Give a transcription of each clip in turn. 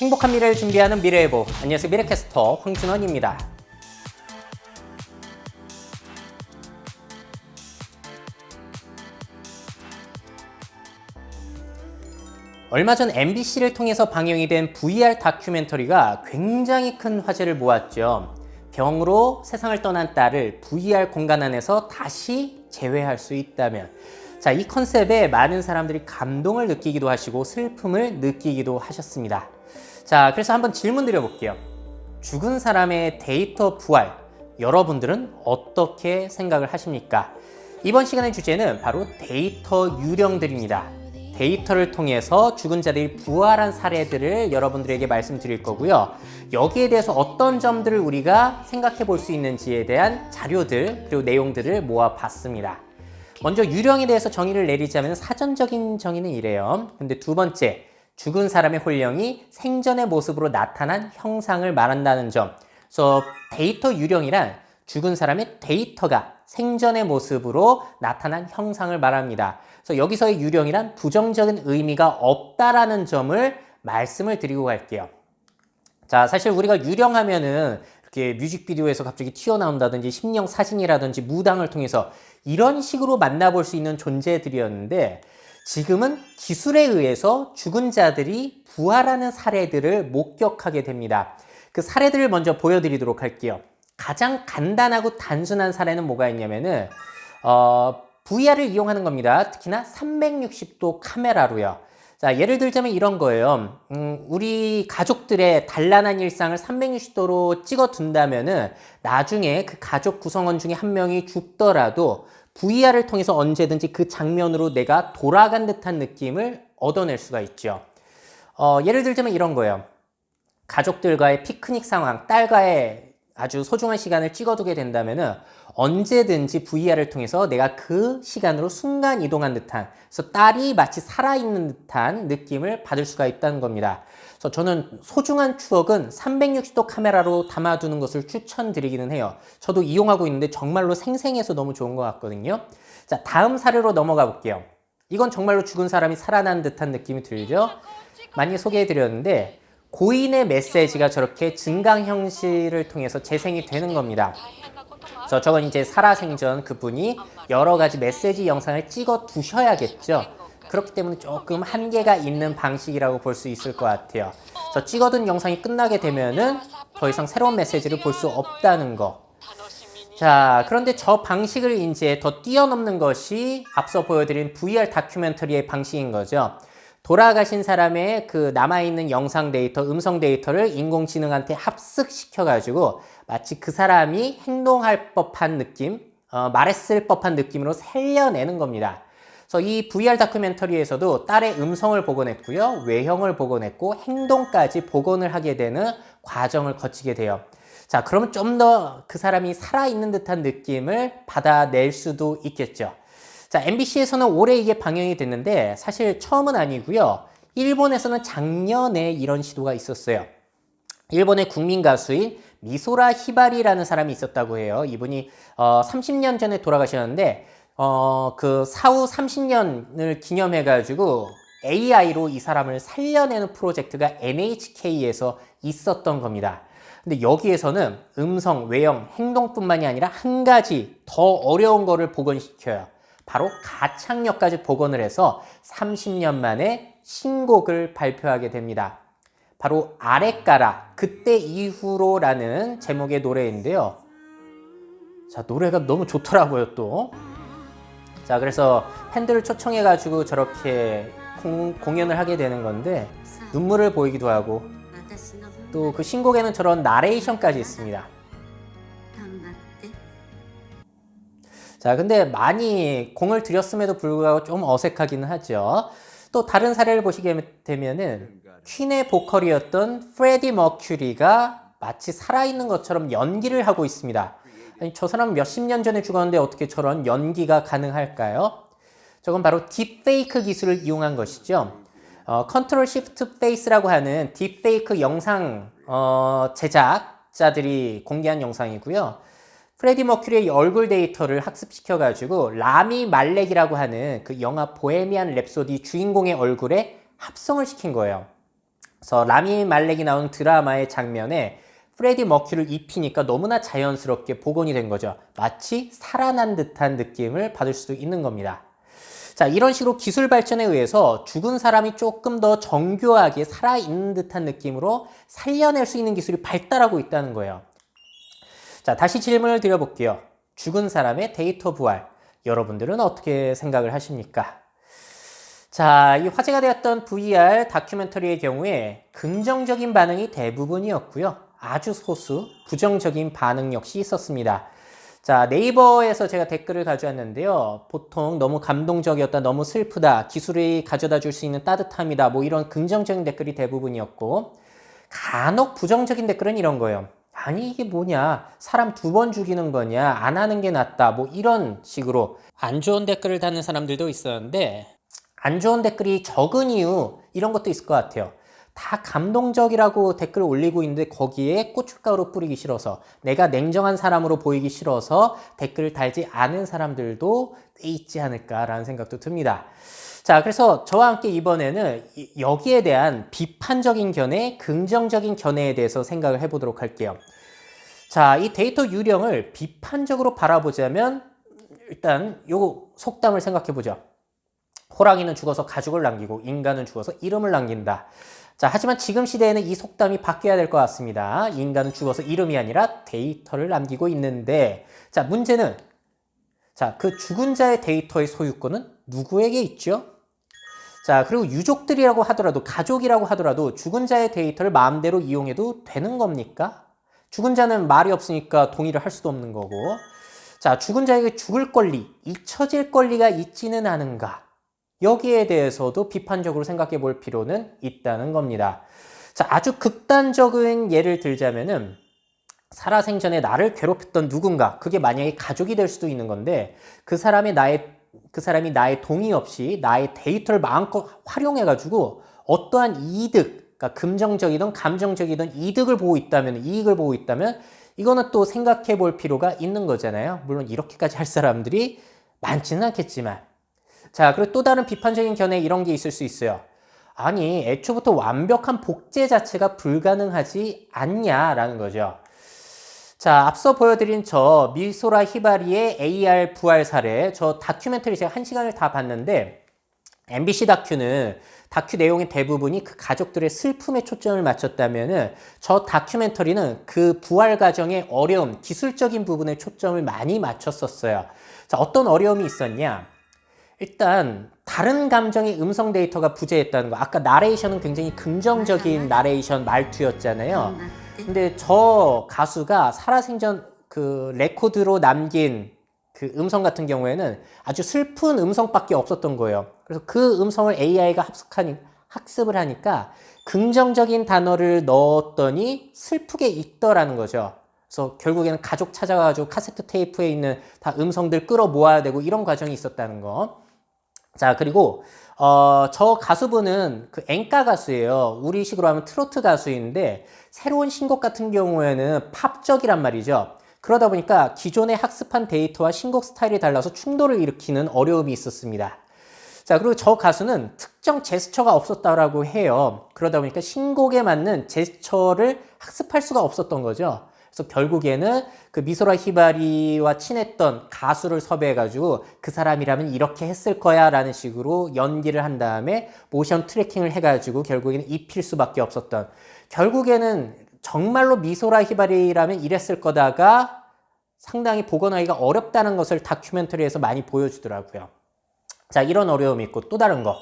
행복한 미래를 준비하는 미래예보. 안녕하세요, 미래캐스터 황준원입니다. 얼마 전 MBC를 통해서 방영이 된 VR 다큐멘터리가 굉장히 큰 화제를 모았죠. 병으로 세상을 떠난 딸을 VR 공간 안에서 다시 재회할 수 있다면. 자, 이 컨셉에 많은 사람들이 감동을 느끼기도 하시고 슬픔을 느끼기도 하셨습니다. 자, 그래서 한번 질문 드려볼게요. 죽은 사람의 데이터 부활, 여러분들은 어떻게 생각을 하십니까? 이번 시간의 주제는 바로 데이터 유령들입니다. 데이터를 통해서 죽은 자들이 부활한 사례들을 여러분들에게 말씀드릴 거고요. 여기에 대해서 어떤 점들을 우리가 생각해 볼 수 있는지에 대한 자료들 그리고 내용들을 모아봤습니다. 먼저 유령에 대해서 정의를 내리자면 사전적인 정의는 이래요. 근데 두 번째, 죽은 사람의 혼령이 생전의 모습으로 나타난 형상을 말한다는 점. 그래서 데이터 유령이란 죽은 사람의 데이터가 생전의 모습으로 나타난 형상을 말합니다. 그래서 여기서의 유령이란 부정적인 의미가 없다라는 점을 말씀을 드리고 갈게요. 자, 사실 우리가 유령하면은 이렇게 뮤직비디오에서 갑자기 튀어나온다든지 심령 사진이라든지 무당을 통해서 이런 식으로 만나볼 수 있는 존재들이었는데, 지금은 기술에 의해서 죽은 자들이 부활하는 사례들을 목격하게 됩니다. 그 사례들을 먼저 보여드리도록 할게요. 가장 간단하고 단순한 사례는 뭐가 있냐면은 VR을 이용하는 겁니다. 특히나 360도 카메라로요. 자, 예를 들자면 이런 거예요. 우리 가족들의 단란한 일상을 360도로 찍어 둔다면은 나중에 그 가족 구성원 중에 한 명이 죽더라도 VR을 통해서 언제든지 그 장면으로 내가 돌아간 듯한 느낌을 얻어낼 수가 있죠. 예를 들자면 이런 거예요. 가족들과의 피크닉 상황, 딸과의 아주 소중한 시간을 찍어두게 된다면은 언제든지 VR을 통해서 내가 그 시간으로 순간 이동한 듯한, 그래서 딸이 마치 살아있는 듯한 느낌을 받을 수가 있다는 겁니다. 그래서 저는 소중한 추억은 360도 카메라로 담아두는 것을 추천드리기는 해요. 저도 이용하고 있는데 정말로 생생해서 너무 좋은 것 같거든요. 자, 다음 사례로 넘어가 볼게요. 이건 정말로 죽은 사람이 살아난 듯한 느낌이 들죠? 많이 소개해드렸는데 고인의 메시지가 저렇게 증강 형식을 통해서 재생이 되는 겁니다. 그래서 저건 이제 살아생전 그분이 여러 가지 메시지 영상을 찍어 두셔야겠죠. 그렇기 때문에 조금 한계가 있는 방식이라고 볼 수 있을 것 같아요. 그래서 찍어둔 영상이 끝나게 되면은 더 이상 새로운 메시지를 볼 수 없다는 거. 자, 그런데 저 방식을 이제 더 뛰어넘는 것이 앞서 보여드린 VR 다큐멘터리의 방식인 거죠. 돌아가신 사람의 그 남아있는 영상 데이터, 음성 데이터를 인공지능한테 합숙시켜가지고 마치 그 사람이 행동할 법한 느낌, 말했을 법한 느낌으로 살려내는 겁니다. 그래서 이 VR 다큐멘터리에서도 딸의 음성을 복원했고요, 외형을 복원했고 행동까지 복원을 하게 되는 과정을 거치게 돼요. 자, 그러면 좀 더 그 사람이 살아있는 듯한 느낌을 받아낼 수도 있겠죠. 자, MBC에서는 올해 이게 방영이 됐는데 사실 처음은 아니고요. 일본에서는 작년에 이런 시도가 있었어요. 일본의 국민 가수인 미소라 히바리라는 사람이 있었다고 해요. 이분이 30년 전에 돌아가셨는데 그 사후 30년을 기념해가지고 AI로 이 사람을 살려내는 프로젝트가 NHK에서 있었던 겁니다. 근데 여기에서는 음성, 외형, 행동뿐만이 아니라 한 가지 더 어려운 거를 복원시켜요. 바로 가창력까지 복원을 해서 30년 만에 신곡을 발표하게 됩니다. 바로 아래까라 그때 이후로라는 제목의 노래인데요. 자, 노래가 너무 좋더라고요 또. 자, 그래서 팬들을 초청해가지고 저렇게 공연을 하게 되는 건데 눈물을 보이기도 하고 또 그 신곡에는 저런 나레이션까지 있습니다. 자, 근데 많이 공을 들였음에도 불구하고 좀 어색하기는 하죠. 또 다른 사례를 보시게 되면은 퀸의 보컬이었던 프레디 머큐리가 마치 살아있는 것처럼 연기를 하고 있습니다. 아니, 저 사람 몇십 년 전에 죽었는데 어떻게 저런 연기가 가능할까요? 저건 바로 딥페이크 기술을 이용한 것이죠. 컨트롤 시프트 페이스라고 하는 딥페이크 영상 제작자들이 공개한 영상이고요. 프레디 머큐리의 얼굴 데이터를 학습시켜가지고 라미 말렉이라고 하는 그 영화 보헤미안 랩소디 주인공의 얼굴에 합성을 시킨 거예요. 그래서 라미 말렉이 나온 드라마의 장면에 프레디 머큐리를 입히니까 너무나 자연스럽게 복원이 된 거죠. 마치 살아난 듯한 느낌을 받을 수도 있는 겁니다. 자, 이런 식으로 기술 발전에 의해서 죽은 사람이 조금 더 정교하게 살아있는 듯한 느낌으로 살려낼 수 있는 기술이 발달하고 있다는 거예요. 자, 다시 질문을 드려볼게요. 죽은 사람의 데이터 부활, 여러분들은 어떻게 생각을 하십니까? 자, 이 화제가 되었던 VR 다큐멘터리의 경우에 긍정적인 반응이 대부분이었고요. 아주 소수 부정적인 반응 역시 있었습니다. 자, 네이버에서 제가 댓글을 가져왔는데요. 보통 너무 감동적이었다, 너무 슬프다, 기술이 가져다 줄 수 있는 따뜻함이다, 뭐 이런 긍정적인 댓글이 대부분이었고, 간혹 부정적인 댓글은 이런 거예요. 아니 이게 뭐냐, 사람 2번 죽이는 거냐, 안 하는 게 낫다, 뭐 이런 식으로 안 좋은 댓글을 다는 사람들도 있었는데, 안 좋은 댓글이 적은 이유 이런 것도 있을 것 같아요. 다 감동적이라고 댓글을 올리고 있는데 거기에 고춧가루 뿌리기 싫어서, 내가 냉정한 사람으로 보이기 싫어서 댓글을 달지 않은 사람들도 꽤 있지 않을까라는 생각도 듭니다. 자, 그래서 저와 함께 이번에는 여기에 대한 비판적인 견해, 긍정적인 견해에 대해서 생각을 해보도록 할게요. 자, 이 데이터 유령을 비판적으로 바라보자면 일단 요 속담을 생각해보죠. 호랑이는 죽어서 가죽을 남기고 인간은 죽어서 이름을 남긴다. 자, 하지만 지금 시대에는 이 속담이 바뀌어야 될 것 같습니다. 인간은 죽어서 이름이 아니라 데이터를 남기고 있는데, 자, 문제는, 자, 그 죽은 자의 데이터의 소유권은 누구에게 있죠? 자, 그리고 유족들이라고 하더라도, 가족이라고 하더라도 죽은 자의 데이터를 마음대로 이용해도 되는 겁니까? 죽은 자는 말이 없으니까 동의를 할 수도 없는 거고. 자, 죽은 자에게 죽을 권리, 잊혀질 권리가 있지는 않은가? 여기에 대해서도 비판적으로 생각해 볼 필요는 있다는 겁니다. 자, 아주 극단적인 예를 들자면은 살아생전에 나를 괴롭혔던 누군가, 그게 만약에 가족이 될 수도 있는 건데 그 사람이 나의 동의 없이 나의 데이터를 마음껏 활용해가지고 어떠한 이득, 그러니까 금정적이든 감정적이든 이익을 보고 있다면 이거는 또 생각해 볼 필요가 있는 거잖아요. 물론 이렇게까지 할 사람들이 많지는 않겠지만. 자, 그리고 또 다른 비판적인 견해 이런 게 있을 수 있어요. 아니, 애초부터 완벽한 복제 자체가 불가능하지 않냐라는 거죠. 자, 앞서 보여드린 저 미소라 히바리의 AR 부활 사례, 저 다큐멘터리 제가 1시간을 다 봤는데 MBC 다큐는 다큐 내용의 대부분이 그 가족들의 슬픔에 초점을 맞췄다면은 저 다큐멘터리는 그 부활 과정의 어려움, 기술적인 부분에 초점을 많이 맞췄었어요. 자, 어떤 어려움이 있었냐? 일단 다른 감정의 음성 데이터가 부재했다는 거. 아까 나레이션은 굉장히 긍정적인 나레이션 말투였잖아요. 근데 저 가수가 살아생전 그 레코드로 남긴 그 음성 같은 경우에는 아주 슬픈 음성밖에 없었던 거예요. 그래서 그 음성을 AI가 학습을 하니까 긍정적인 단어를 넣었더니 슬프게 읽더라는 거죠. 그래서 결국에는 가족 찾아가지고 카세트 테이프에 있는 다 음성들 끌어 모아야 되고 이런 과정이 있었다는 거. 자, 그리고 저 가수분은 그 엔카 가수예요. 우리식으로 하면 트로트 가수인데 새로운 신곡 같은 경우에는 팝적이란 말이죠. 그러다 보니까 기존에 학습한 데이터와 신곡 스타일이 달라서 충돌을 일으키는 어려움이 있었습니다. 자, 그리고 저 가수는 특정 제스처가 없었다라고 해요. 그러다 보니까 신곡에 맞는 제스처를 학습할 수가 없었던 거죠. 그래서 결국에는 그 미소라 히바리와 친했던 가수를 섭외해가지고 그 사람이라면 이렇게 했을 거야 라는 식으로 연기를 한 다음에 모션 트래킹을 해가지고 결국에는 입힐 수밖에 없었던, 결국에는 정말로 미소라 히바리라면 이랬을 거다가 상당히 복원하기가 어렵다는 것을 다큐멘터리에서 많이 보여주더라고요. 자, 이런 어려움이 있고 또 다른 거.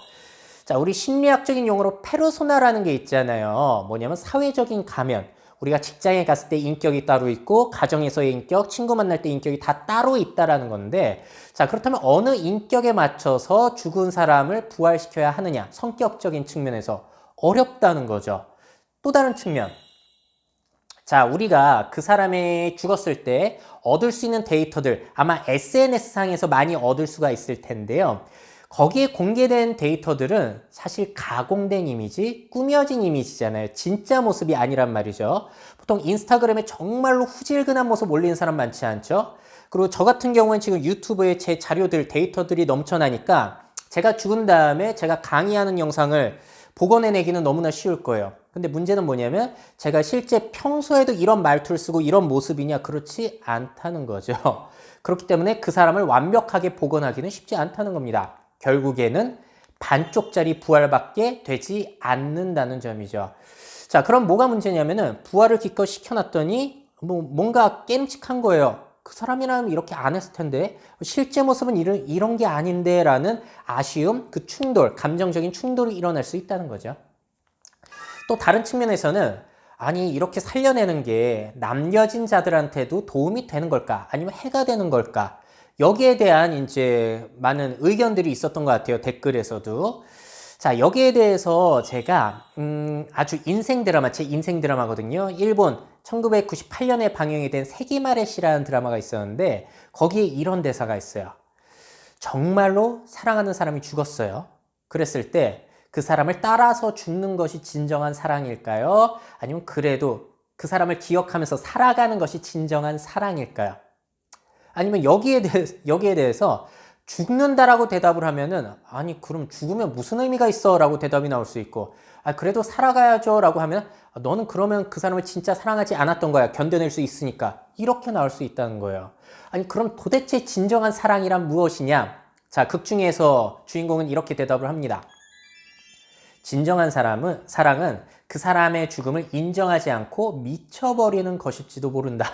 자, 우리 심리학적인 용어로 페르소나라는 게 있잖아요. 뭐냐면 사회적인 가면. 우리가 직장에 갔을 때 인격이 따로 있고 가정에서의 인격, 친구 만날 때 인격이 다 따로 있다라는 건데, 자, 그렇다면 어느 인격에 맞춰서 죽은 사람을 부활시켜야 하느냐, 성격적인 측면에서 어렵다는 거죠. 또 다른 측면, 자, 우리가 그 사람이 죽었을 때 얻을 수 있는 데이터들 아마 SNS상에서 많이 얻을 수가 있을 텐데요. 거기에 공개된 데이터들은 사실 가공된 이미지, 꾸며진 이미지잖아요. 진짜 모습이 아니란 말이죠. 보통 인스타그램에 정말로 후질근한 모습 올리는 사람 많지 않죠? 그리고 저 같은 경우는 지금 유튜브에 제 자료들, 데이터들이 넘쳐나니까 제가 죽은 다음에 제가 강의하는 영상을 복원해내기는 너무나 쉬울 거예요. 근데 문제는 뭐냐면 제가 실제 평소에도 이런 말투를 쓰고 이런 모습이냐? 그렇지 않다는 거죠. 그렇기 때문에 그 사람을 완벽하게 복원하기는 쉽지 않다는 겁니다. 결국에는 반쪽짜리 부활밖에 되지 않는다는 점이죠. 자, 그럼 뭐가 문제냐면은 부활을 기껏 시켜놨더니 뭔가 깨름칙한 거예요. 그 사람이라면 이렇게 안 했을 텐데 실제 모습은 이런 게 아닌데 라는 아쉬움, 그 충돌, 감정적인 충돌이 일어날 수 있다는 거죠. 또 다른 측면에서는 아니 이렇게 살려내는 게 남겨진 자들한테도 도움이 되는 걸까? 아니면 해가 되는 걸까? 여기에 대한 이제 많은 의견들이 있었던 것 같아요. 댓글에서도. 자, 여기에 대해서 제가 아주 인생 드라마, 제 인생 드라마거든요. 일본 1998년에 방영이 된 세기말의 시라는 드라마가 있었는데 거기에 이런 대사가 있어요. 정말로 사랑하는 사람이 죽었어요. 그랬을 때 그 사람을 따라서 죽는 것이 진정한 사랑일까요? 아니면 그래도 그 사람을 기억하면서 살아가는 것이 진정한 사랑일까요? 아니면 여기에 대해서 죽는다라고 대답을 하면은 아니 그럼 죽으면 무슨 의미가 있어? 라고 대답이 나올 수 있고 그래도 살아가야죠 라고 하면 너는 그러면 그 사람을 진짜 사랑하지 않았던 거야. 견뎌낼 수 있으니까. 이렇게 나올 수 있다는 거예요. 아니 그럼 도대체 진정한 사랑이란 무엇이냐? 자, 극 중에서 주인공은 이렇게 대답을 합니다. 진정한 사랑은 그 사람의 죽음을 인정하지 않고 미쳐버리는 것일지도 모른다.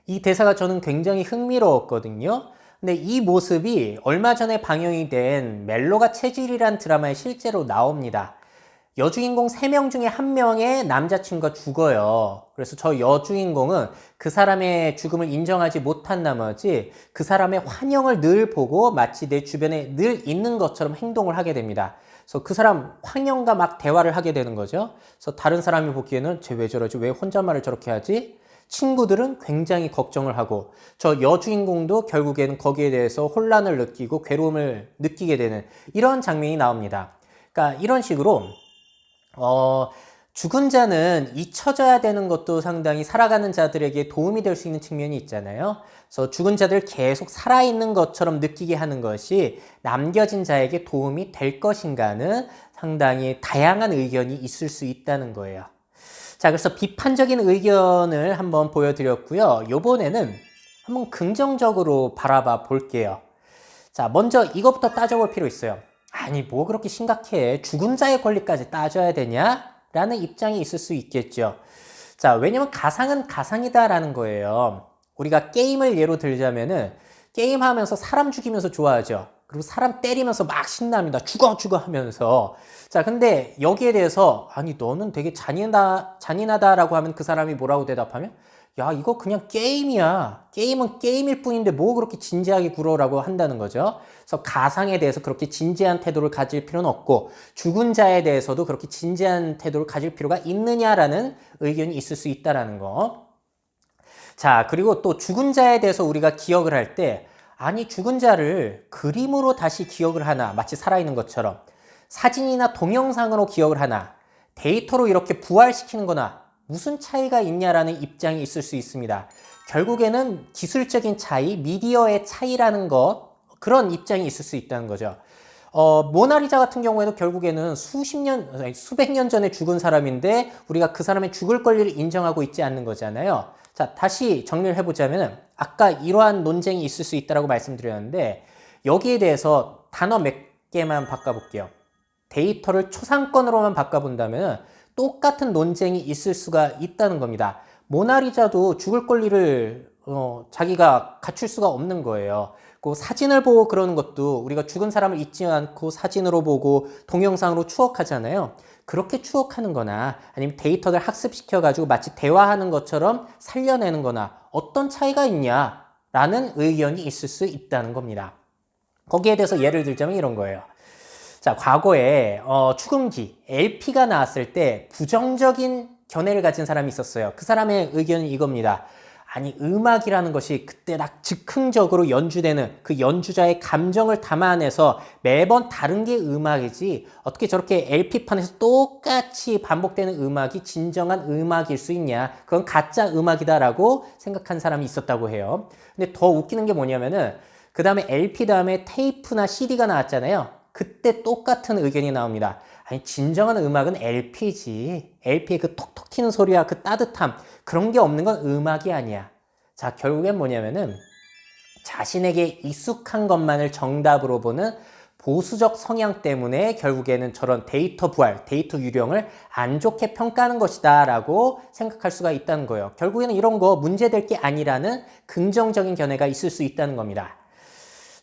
이 대사가 저는 굉장히 흥미로웠거든요. 근데 이 모습이 얼마 전에 방영이 된 멜로가 체질이란 드라마에 실제로 나옵니다. 여주인공 3명 중에 1명의 남자친구가 죽어요. 그래서 저 여주인공은 그 사람의 죽음을 인정하지 못한 나머지 그 사람의 환영을 늘 보고 마치 내 주변에 늘 있는 것처럼 행동을 하게 됩니다. 그래서 그 사람 환영과 막 대화를 하게 되는 거죠. 그래서 다른 사람이 보기에는 쟤 왜 저러지? 왜 혼잣말을 저렇게 하지? 친구들은 굉장히 걱정을 하고 저 여주인공도 결국에는 거기에 대해서 혼란을 느끼고 괴로움을 느끼게 되는 이런 장면이 나옵니다. 그러니까 이런 식으로 죽은 자는 잊혀져야 되는 것도 상당히 살아가는 자들에게 도움이 될 수 있는 측면이 있잖아요. 그래서 죽은 자들 계속 살아있는 것처럼 느끼게 하는 것이 남겨진 자에게 도움이 될 것인가는 상당히 다양한 의견이 있을 수 있다는 거예요. 자, 그래서 비판적인 의견을 한번 보여드렸고요. 이번에는 한번 긍정적으로 바라봐 볼게요. 자, 먼저 이것부터 따져볼 필요 있어요. 아니, 뭐 그렇게 심각해? 죽은 자의 권리까지 따져야 되냐? 라는 입장이 있을 수 있겠죠. 자, 왜냐면 가상은 가상이다라는 거예요. 우리가 게임을 예로 들자면은 게임하면서 사람 죽이면서 좋아하죠. 그리고 사람 때리면서 막 신납니다. 죽어 하면서. 자, 근데 여기에 대해서 아니 너는 되게 잔인하다라고 하면 그 사람이 뭐라고 대답하면 야, 이거 그냥 게임이야. 게임은 게임일 뿐인데 뭐 그렇게 진지하게 굴어라고 한다는 거죠. 그래서 가상에 대해서 그렇게 진지한 태도를 가질 필요는 없고 죽은 자에 대해서도 그렇게 진지한 태도를 가질 필요가 있느냐라는 의견이 있을 수 있다라는 거. 자, 그리고 또 죽은 자에 대해서 우리가 기억을 할 때 아니 죽은 자를 그림으로 다시 기억을 하나 마치 살아있는 것처럼 사진이나 동영상으로 기억을 하나 데이터로 이렇게 부활시키는 거나 무슨 차이가 있냐라는 입장이 있을 수 있습니다. 결국에는 기술적인 차이, 미디어의 차이라는 것 그런 입장이 있을 수 있다는 거죠. 모나리자 같은 경우에도 결국에는 수백 년 전에 죽은 사람인데 우리가 그 사람의 죽을 권리를 인정하고 있지 않는 거잖아요. 자, 다시 정리를 해보자면 아까 이러한 논쟁이 있을 수 있다고 말씀드렸는데 여기에 대해서 단어 몇 개만 바꿔볼게요. 데이터를 초상권으로만 바꿔본다면 똑같은 논쟁이 있을 수가 있다는 겁니다. 모나리자도 죽을 권리를 자기가 갖출 수가 없는 거예요. 그 사진을 보고 그러는 것도 우리가 죽은 사람을 잊지 않고 사진으로 보고 동영상으로 추억하잖아요. 그렇게 추억하는 거나 아니면 데이터를 학습시켜가지고 마치 대화하는 것처럼 살려내는 거나 어떤 차이가 있냐라는 의견이 있을 수 있다는 겁니다. 거기에 대해서 예를 들자면 이런 거예요. 자, 과거에 축음기, LP가 나왔을 때 부정적인 견해를 가진 사람이 있었어요. 그 사람의 의견은 이겁니다. 아니, 음악이라는 것이 그때 딱 즉흥적으로 연주되는 그 연주자의 감정을 담아내서 매번 다른 게 음악이지 어떻게 저렇게 LP판에서 똑같이 반복되는 음악이 진정한 음악일 수 있냐. 그건 가짜 음악이다라고 생각한 사람이 있었다고 해요. 근데 더 웃기는 게 뭐냐면은 그 다음에 LP 다음에 테이프나 CD가 나왔잖아요. 그때 똑같은 의견이 나옵니다. 아니, 진정한 음악은 LP지. LP의 그 톡톡 튀는 소리와 그 따뜻함, 그런 게 없는 건 음악이 아니야. 자, 결국엔 뭐냐면은 자신에게 익숙한 것만을 정답으로 보는 보수적 성향 때문에 결국에는 저런 데이터 부활, 데이터 유령을 안 좋게 평가하는 것이다 라고 생각할 수가 있다는 거예요. 결국에는 이런 거 문제될 게 아니라는 긍정적인 견해가 있을 수 있다는 겁니다.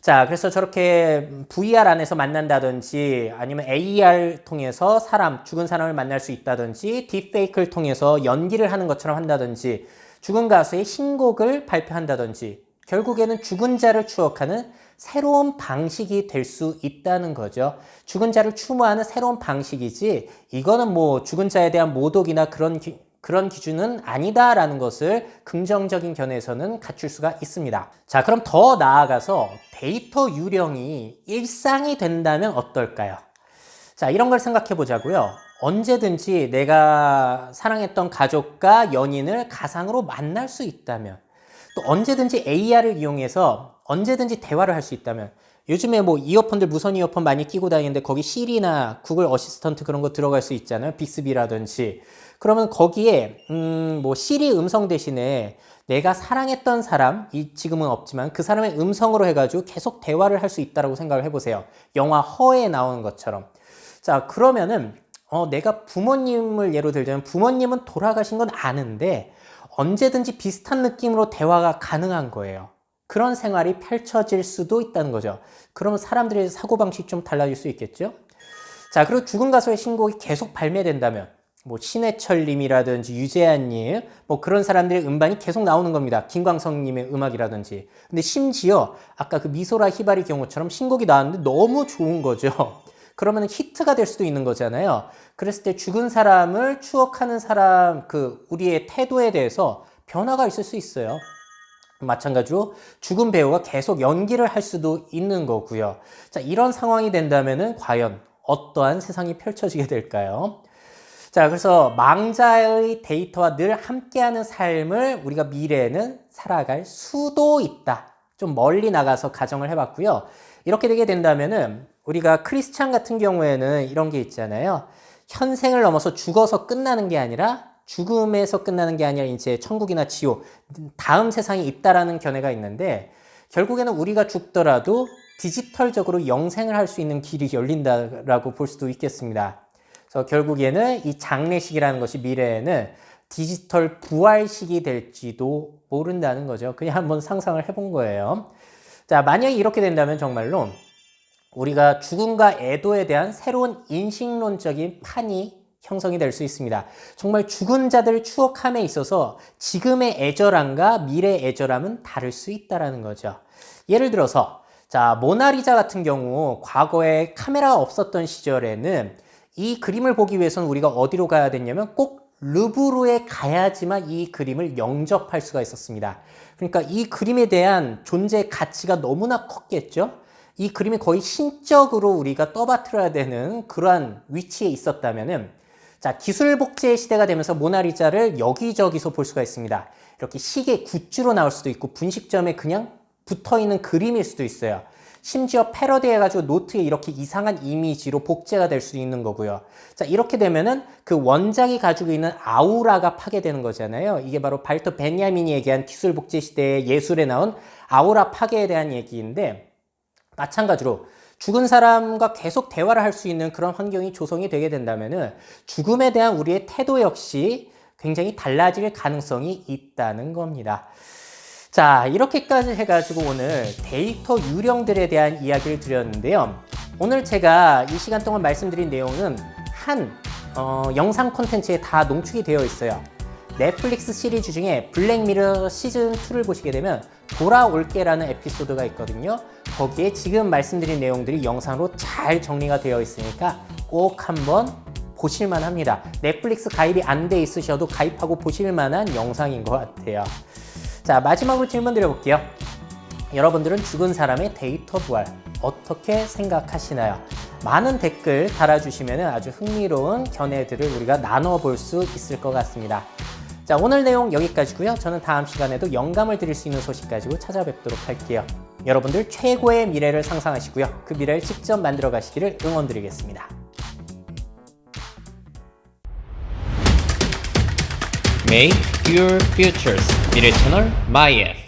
자, 그래서 저렇게 VR 안에서 만난다든지 아니면 AR 통해서 죽은 사람을 만날 수 있다든지 딥페이크를 통해서 연기를 하는 것처럼 한다든지 죽은 가수의 신곡을 발표한다든지 결국에는 죽은 자를 추억하는 새로운 방식이 될 수 있다는 거죠. 죽은 자를 추모하는 새로운 방식이지 이거는 뭐 죽은 자에 대한 모독이나 그런 기준은 아니다라는 것을 긍정적인 견해에서는 갖출 수가 있습니다. 자, 그럼 더 나아가서 데이터 유령이 일상이 된다면 어떨까요? 자, 이런 걸 생각해 보자고요. 언제든지 내가 사랑했던 가족과 연인을 가상으로 만날 수 있다면, 또 언제든지 AR을 이용해서 언제든지 대화를 할 수 있다면, 요즘에 뭐 이어폰들 무선 이어폰 많이 끼고 다니는데 거기 시리나 구글 어시스턴트 그런 거 들어갈 수 있잖아요. 빅스비라든지. 그러면 거기에 뭐 시리 음성 대신에 내가 사랑했던 사람, 지금은 없지만 그 사람의 음성으로 해가지고 계속 대화를 할 수 있다고 생각을 해보세요. 영화 허에 나오는 것처럼. 자, 그러면은 내가 부모님을 예로 들자면 부모님은 돌아가신 건 아는데 언제든지 비슷한 느낌으로 대화가 가능한 거예요. 그런 생활이 펼쳐질 수도 있다는 거죠. 그러면 사람들의 사고방식이 좀 달라질 수 있겠죠? 자, 그리고 죽은 가수의 신곡이 계속 발매된다면 뭐 신해철님이라든지 유재한님 뭐 그런 사람들의 음반이 계속 나오는 겁니다. 김광석님의 음악이라든지. 근데 심지어 아까 그 미소라 히바리 경우처럼 신곡이 나왔는데 너무 좋은 거죠. 그러면 히트가 될 수도 있는 거잖아요. 그랬을 때 죽은 사람을 추억하는 우리의 태도에 대해서 변화가 있을 수 있어요. 마찬가지로 죽은 배우가 계속 연기를 할 수도 있는 거고요. 자, 이런 상황이 된다면은 과연 어떠한 세상이 펼쳐지게 될까요? 자, 그래서 망자의 데이터와 늘 함께하는 삶을 우리가 미래에는 살아갈 수도 있다. 좀 멀리 나가서 가정을 해봤고요. 이렇게 되게 된다면은 우리가 크리스찬 같은 경우에는 이런 게 있잖아요. 현생을 넘어서 죽어서 끝나는 게 아니라 죽음에서 끝나는 게 아니라 이제 천국이나 지옥, 다음 세상이 있다라는 견해가 있는데 결국에는 우리가 죽더라도 디지털적으로 영생을 할 수 있는 길이 열린다라고 볼 수도 있겠습니다. 그래서 결국에는 이 장례식이라는 것이 미래에는 디지털 부활식이 될지도 모른다는 거죠. 그냥 한번 상상을 해본 거예요. 자, 만약에 이렇게 된다면 정말로 우리가 죽음과 애도에 대한 새로운 인식론적인 판이 형성이 될 수 있습니다. 정말 죽은 자들을 추억함에 있어서 지금의 애절함과 미래의 애절함은 다를 수 있다는 거죠. 예를 들어서 자, 모나리자 같은 경우 과거에 카메라가 없었던 시절에는 이 그림을 보기 위해서는 우리가 어디로 가야 됐냐면 꼭 루브르에 가야지만 이 그림을 영접할 수가 있었습니다. 그러니까 이 그림에 대한 존재 가치가 너무나 컸겠죠. 이 그림이 거의 신적으로 우리가 떠받들어야 되는 그러한 위치에 있었다면은 자, 기술 복제의 시대가 되면서 모나리자를 여기저기서 볼 수가 있습니다. 이렇게 시계 굿즈로 나올 수도 있고 분식점에 그냥 붙어있는 그림일 수도 있어요. 심지어 패러디 해가지고 노트에 이렇게 이상한 이미지로 복제가 될 수도 있는 거고요. 자, 이렇게 되면은 그 원작이 가지고 있는 아우라가 파괴되는 거잖아요. 이게 바로 발터 베냐민이 얘기한 기술 복제 시대의 예술에 나온 아우라 파괴에 대한 얘기인데 마찬가지로 죽은 사람과 계속 대화를 할 수 있는 그런 환경이 조성이 되게 된다면은 죽음에 대한 우리의 태도 역시 굉장히 달라질 가능성이 있다는 겁니다. 자, 이렇게까지 해가지고 오늘 데이터 유령들에 대한 이야기를 드렸는데요. 오늘 제가 이 시간 동안 말씀드린 내용은 한 영상 콘텐츠에 다 농축이 되어 있어요. 넷플릭스 시리즈 중에 블랙미러 시즌2를 보시게 되면 돌아올게라는 에피소드가 있거든요. 거기에 지금 말씀드린 내용들이 영상으로 잘 정리가 되어 있으니까 꼭 한번 보실만 합니다. 넷플릭스 가입이 안 돼 있으셔도 가입하고 보실 만한 영상인 것 같아요. 자, 마지막으로 질문 드려볼게요. 여러분들은 죽은 사람의 데이터 부활 어떻게 생각하시나요? 많은 댓글 달아주시면 아주 흥미로운 견해들을 우리가 나눠볼 수 있을 것 같습니다. 자, 오늘 내용 여기까지고요. 저는 다음 시간에도 영감을 드릴 수 있는 소식 가지고 찾아뵙도록 할게요. 여러분들 최고의 미래를 상상하시고요. 그 미래를 직접 만들어 가시기를 응원드리겠습니다. Make your futures. 미래 채널 마이F.